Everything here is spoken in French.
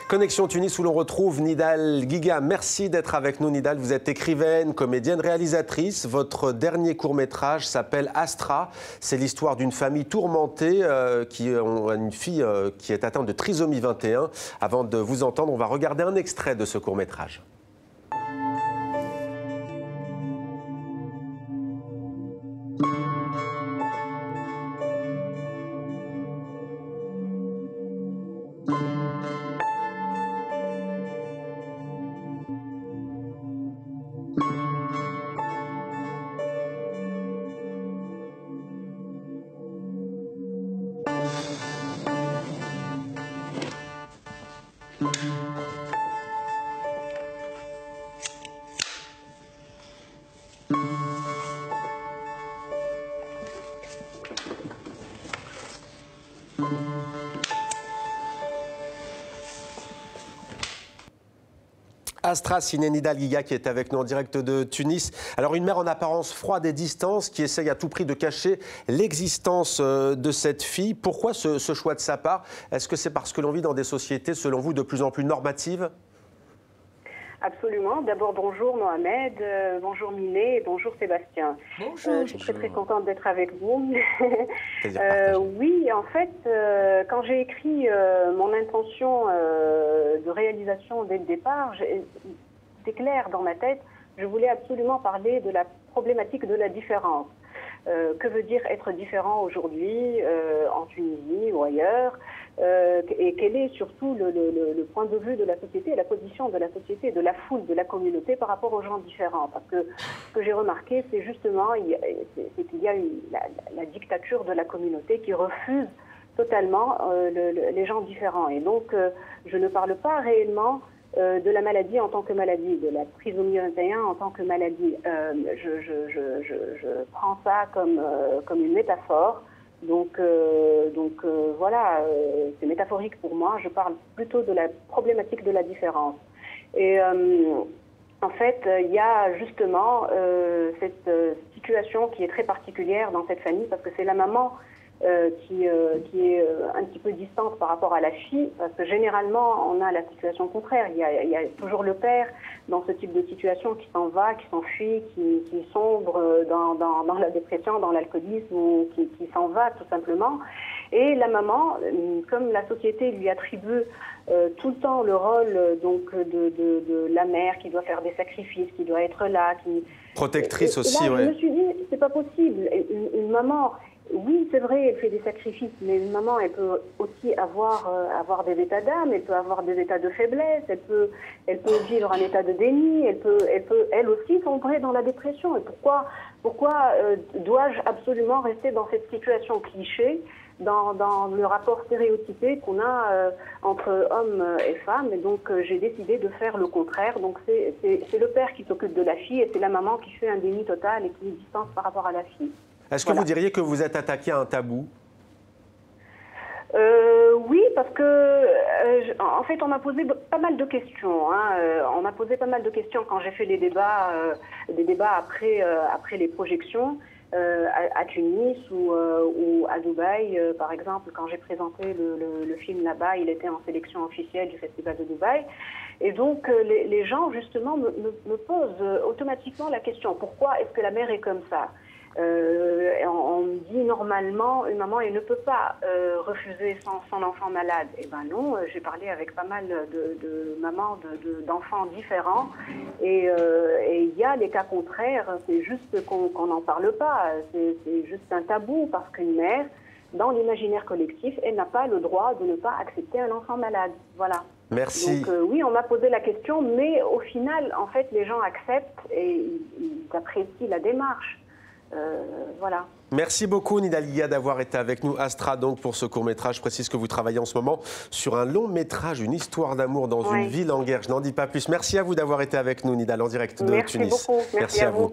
Connexion Tunis où l'on retrouve Nidal Guiga. Merci d'être avec nous Nidal. Vous êtes écrivaine, comédienne, réalisatrice. Votre dernier court-métrage s'appelle Astra. C'est l'histoire d'une famille tourmentée qui ont une fille qui est atteinte de trisomie 21. Avant de vous entendre, on va regarder un extrait de ce court-métrage. Astra, signé Nidal Guiga, qui est avec nous en direct de Tunis. Alors, une mère en apparence froide et distante qui essaye à tout prix de cacher l'existence de cette fille. Pourquoi ce choix de sa part? Est-ce que c'est parce que l'on vit dans des sociétés, selon vous, de plus en plus normatives? Absolument. D'abord, bonjour Mohamed, bonjour Minet et bonjour Sébastien. Bonjour. Je suis très contente d'être avec vous. Oui, en fait, quand j'ai écrit mon intention de réalisation dès le départ, c'était clair dans ma tête, je voulais absolument parler de la problématique de la différence. Que veut dire être différent aujourd'hui en Tunisie ou ailleurs et quel est surtout le point de vue de la société, la position de la société, de la foule, de la communauté par rapport aux gens différents. Parce que ce que j'ai remarqué, c'est justement qu'il y a la dictature de la communauté qui refuse totalement les gens différents. Et donc, je ne parle pas réellement de la maladie en tant que maladie, de la trisomie 21 en tant que maladie. Je prends ça comme une métaphore. Donc voilà, c'est métaphorique pour moi. Je parle plutôt de la problématique de la différence. Et en fait, il y a justement cette situation qui est très particulière dans cette famille parce que c'est la maman qui est un petit peu distante par rapport à la fille, parce que généralement, on a la situation contraire. Il y a toujours le père dans ce type de situation qui s'en va, qui s'enfuit, qui sombre dans la dépression, dans l'alcoolisme, ou qui s'en va tout simplement. Et la maman, comme la société lui attribue tout le temps le rôle de la mère qui doit faire des sacrifices, qui doit être là, protectrice aussi, oui. Je me suis dit, c'est pas possible. Une maman... Oui, c'est vrai, elle fait des sacrifices, mais une maman, elle peut aussi avoir des états d'âme, elle peut avoir des états de faiblesse, elle peut vivre un état de déni, elle peut elle aussi sombrer dans la dépression. Et pourquoi dois-je absolument rester dans cette situation cliché, dans le rapport stéréotypé qu'on a entre hommes et femmes? Et donc j'ai décidé de faire le contraire. Donc c'est le père qui s'occupe de la fille et c'est la maman qui fait un déni total et qui distance par rapport à la fille. Est-ce que vous diriez que vous êtes attaqué à un tabou? Oui, parce que en fait, on m'a posé pas mal de questions. On m'a posé pas mal de questions quand j'ai fait des débats après les projections à Tunis ou à Dubaï, par exemple. Quand j'ai présenté le film là-bas, il était en sélection officielle du Festival de Dubaï. Et donc, les gens, justement, me posent automatiquement la question, pourquoi est-ce que la mère est comme ça? On me dit normalement, une maman, elle ne peut pas refuser son enfant malade. Eh ben non, j'ai parlé avec pas mal de mamans d'enfants différents et il y a les cas contraires, c'est juste qu'on n'en parle pas, c'est juste un tabou parce qu'une mère, dans l'imaginaire collectif, elle n'a pas le droit de ne pas accepter un enfant malade. Voilà. Merci. Donc oui, on m'a posé la question, mais au final, en fait, les gens acceptent et ils apprécient la démarche. Voilà. Merci beaucoup Nidal Guiga d'avoir été avec nous. Astra, donc, pour ce court-métrage. Je précise que vous travaillez en ce moment sur un long-métrage, une histoire d'amour dans une ville en guerre. Je n'en dis pas plus. Merci à vous d'avoir été avec nous, Nidal, en direct de Tunis. Merci beaucoup. Merci à vous.